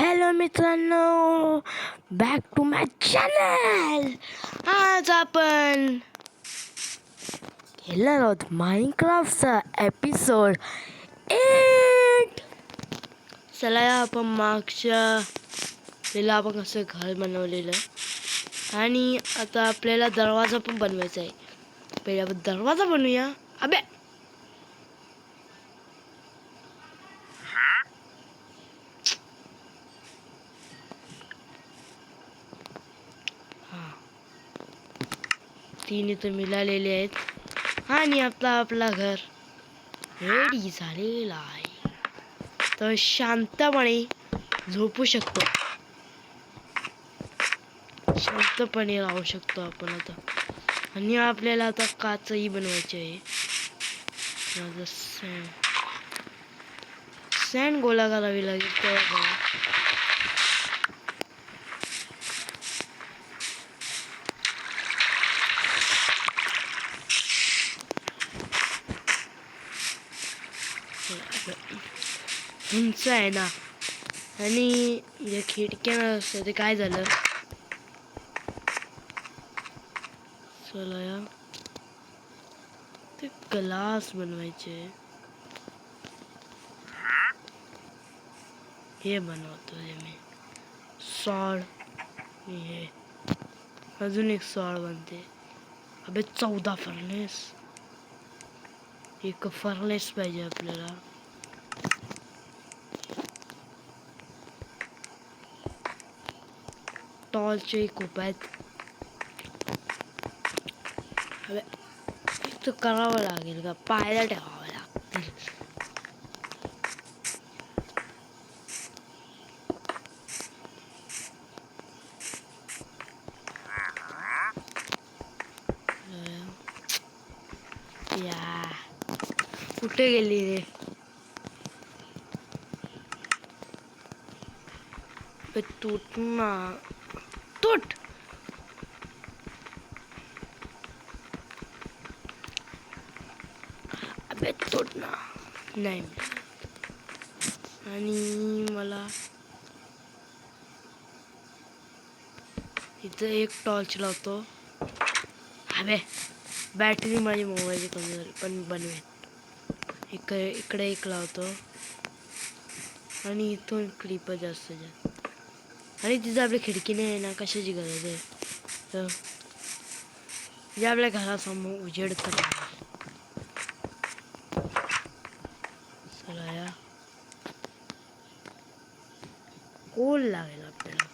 Hello मित्रांनो, back to my channel. आज आपण खेळणार आहोत माइनक्राफ्टचा एपिसोड 8. चला आपण मागच्या वेळेला आपण कसं घर बनवलेलं आणि आता आपल्याला दरवाजा पण बनवायचा आहे. पहिले आपण दरवाजा बनवूया. अबे तीन इथं मिळालेले आहेत आणि आता आपला घर रेडी झालेला आहे. तर शांतपणे झोपू शकतो, शांतपणे राहू शकतो आपण आता. आणि आपल्याला आता काचही बनवायची आहे. सँड गोळा करावी लागेल तेव्हा उंच आहे ना. आणि या खिडक्या असतं ते काय झालं. चला या ते ग्लास बनवायचे. हे बनवतो मी सॉड. हे अजून एक सॉड बनते. अबे 14 फर्नेस. एक फर्नेस पाहिजे आपल्याला. टॉर्चही खूप आहेत. अबे इथं करावं लागेल का, पायला ठेवावं लागतील. या कुठे गेली रे. तुट ना, तुट. अबे तुट ना. नाही आणि मला इथं एक टॉर्च लावतो. अबे बॅटरी माझी मोबाईलची कमी झाली पण बनवेल. इकडे एक लावतो आणि इथून क्लिप जास्त. आणि तिथं आपली खिडकी नाही आहे ना, कशाची गरज आहे. तर जे आपल्या घरासमोर उजेड तर चला या कोल लागेल आपल्याला.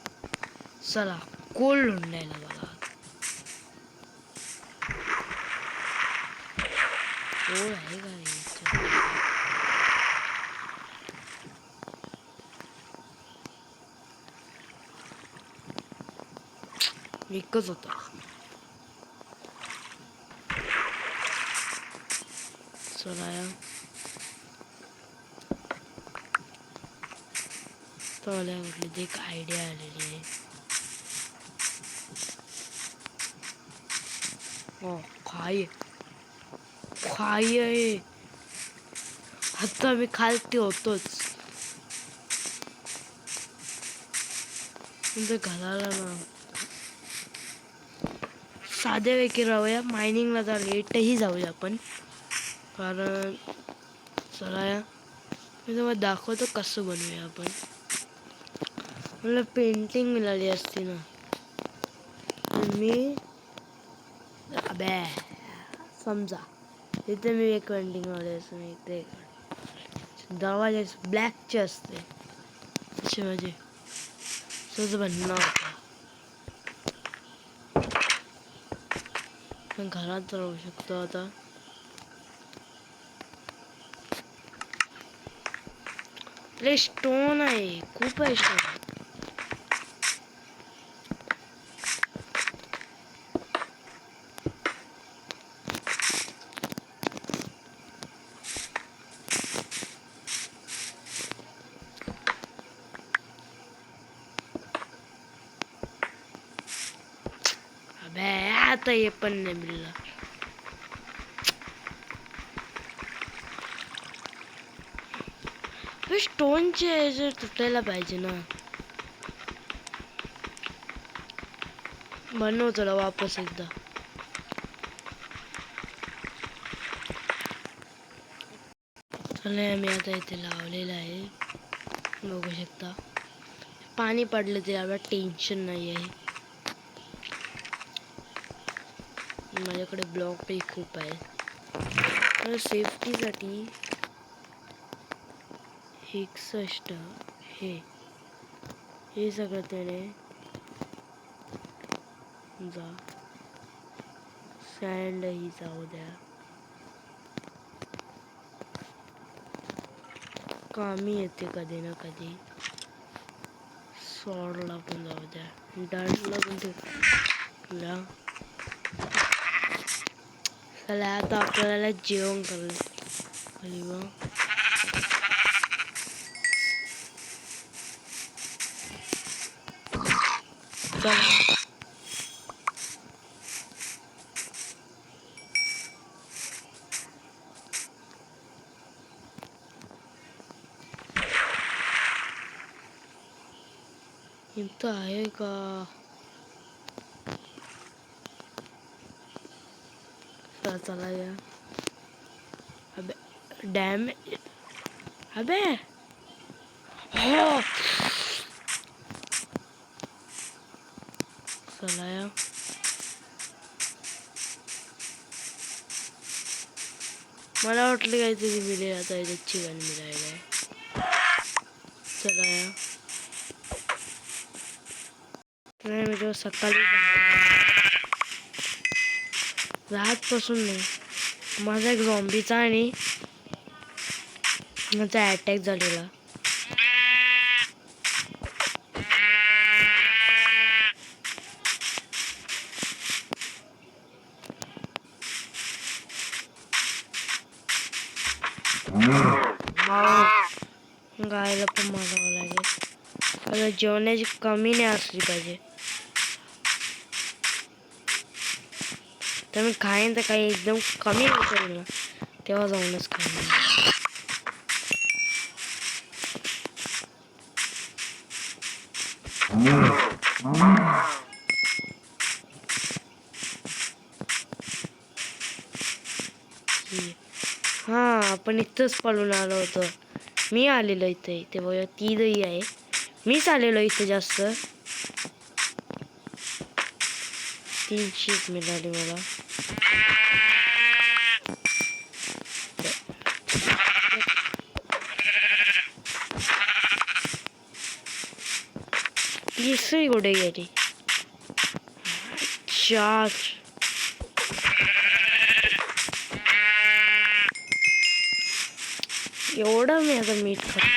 चला कोल हुंडायला बघा. कोल आहे का एकच होता. चला या तर कुठली एक आयडिया आलेली आहे. खाई आहे. आता मी खालती होतोच. घराला ना साध्यापैकी राहूया. मायनिंगला जरा लेटही जाऊया आपण, कारण चला या मी तुम्हाला दाखवतो कसं बनवूया आपण. मला पेंटिंग मिळाली असती ना. मी अबे समजा इथे मी एक पेंटिंग मिळाली असते. मी इथे दरवाजे ब्लॅकचे असते असे माझे सहज बनणार होता. घरात राहू शकतो आता. अरे स्टोन आहे, खूप आहे स्टोन. अबे आता हे पण नाही मिळलं. स्टोनचे तुटायला पाहिजे ना. बनव चला वापस एकदा. चला मी आता इथे लावलेलं आहे, बघू शकता. पाणी पडलं तरी आपल्याला टेन्शन नाही आहे. माझ्याकडे ब्लॉक पण खूप आहे. तर सेफ्टीसाठी 61 हे सगळं त्याने जा. सँड ही जाऊ द्या, कामी येते कधी ना कधी. सॉडला पण जाऊ द्या, डाळला पण ठेवला. चला आता आपल्याला जेवण करायला. इथं आहे का? चला या. अबे डॅम, अबे हो. चला या. मला वाटलं काहीतरी मिळेल, आता इथे चिकन मिळायला आहे. चला या. नाही म्हणजे सकाळी रातपासून नाही, माझा एक झॉम्बीचा आणि माझा अटॅक झालेला. गायला पण मारावं लागेल. आता जेवणाची कमी नाही असली पाहिजे. तर मी खाईन तर काही एकदम कमी असेल ना, तेव्हा जाऊनच खाईन. हा आपण इथंच पळून आलो होतो. मी आलेलो इथे, ते बघा ती दही आहे. मीच आलेलो इथे जास्त. 3 शीट मिळाली मला. तिसरी कुठे गेली? 4. एवढं मी आता मीठ खातो.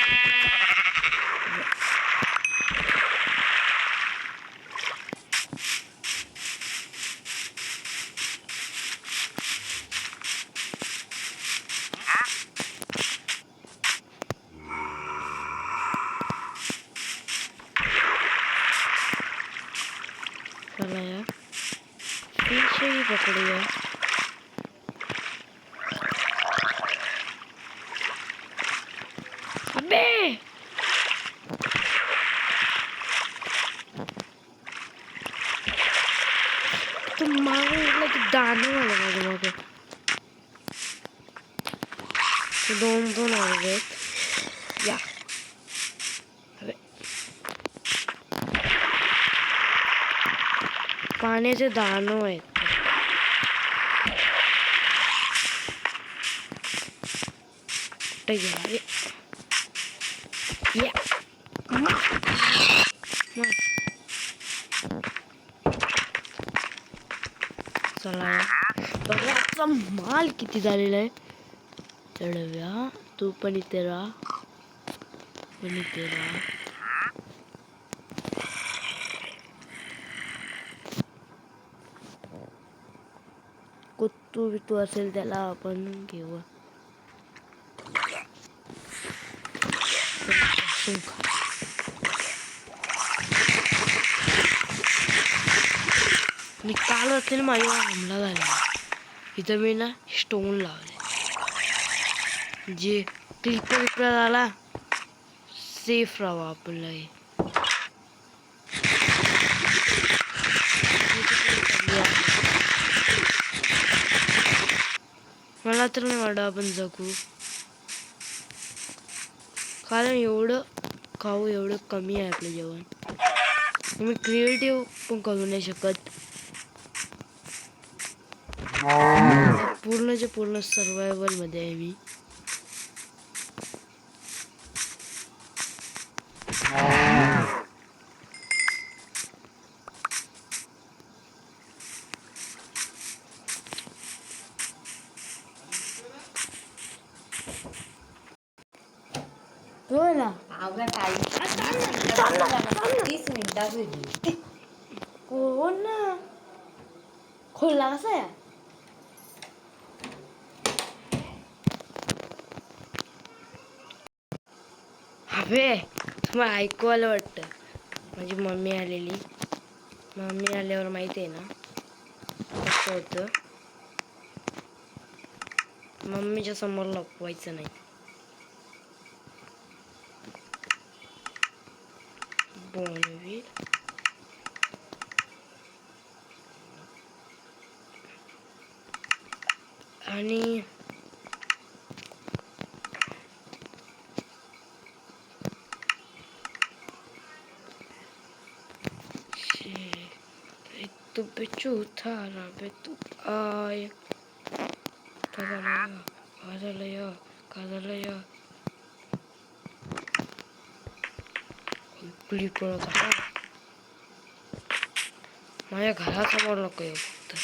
चला यार, फिश ही पकड़ूया. अबे तो मागे like दाने वाला माझ्या मागे. दोन आले या. अबे पाण्याचे दाणे आहेत. कुठे गेला? चला बघा माल किती झालेला आहे. चढव्या तू पण इथे राहा, पण इथे राहा. कुत्तू बित्तू असेल त्याला आपण घेऊ. मी काल असेल माझ्यावर हमला झाला. इथं मी ना स्टोन लावले, जे क्लिपर झाला सेफ राहावं आपलं हे. मला तर नाही वाटत आपण जगू, कारण एवढं खाऊ एवढं कमी आहे आपलं जेवण. मी क्रिएटिव्ह पण करू नाही शकत. पूर्णच्या पूर्ण सर्वायवल मध्ये आहे मी. हो ना, 30 मिनिटात होईल. हो ना, खोलला कसा या. अबे तुम्हाला ऐकू आलं वाटतं. माझी मम्मी आलेली. मम्मी आल्यावर माहिती आहे ना कसं होतं. मम्मीच्या समोर लपवायचं नाही. बोनवील आणि तू बिचू थारा बे तू आय कादलया कुली पळत आहे. माझ्या घरासमोर नको येऊ फक्त.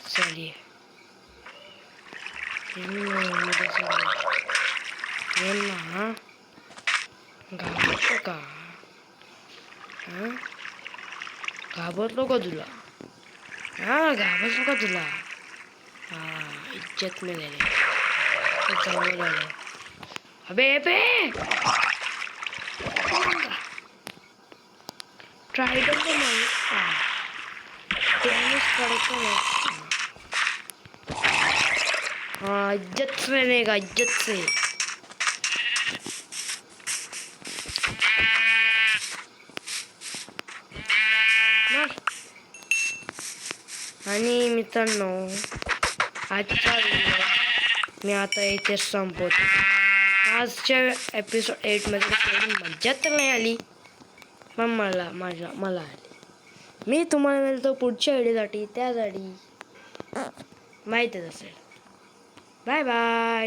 चलिए ना घाबरतो का? घाबरतो का तुला? घाबरतो का तुला? इज्जत मिळाली. जवळ आलं. अबे ट्रायडल को मार. डैमेज पड़ता है. हाँ इज्जत से रहेगा, इज्जत से. आणि मित्रांनो आजचा व्हिडिओ मी आता इथे संपवतो. आजच्या एपिसोड 8 मध्ये तेवढी मज्जा तर नाही आली, पण मला आली. मी तुम्हाला मिळतो पुढच्या व्हिडिओसाठी. त्यासाठी माहीतच असेल. Bye bye.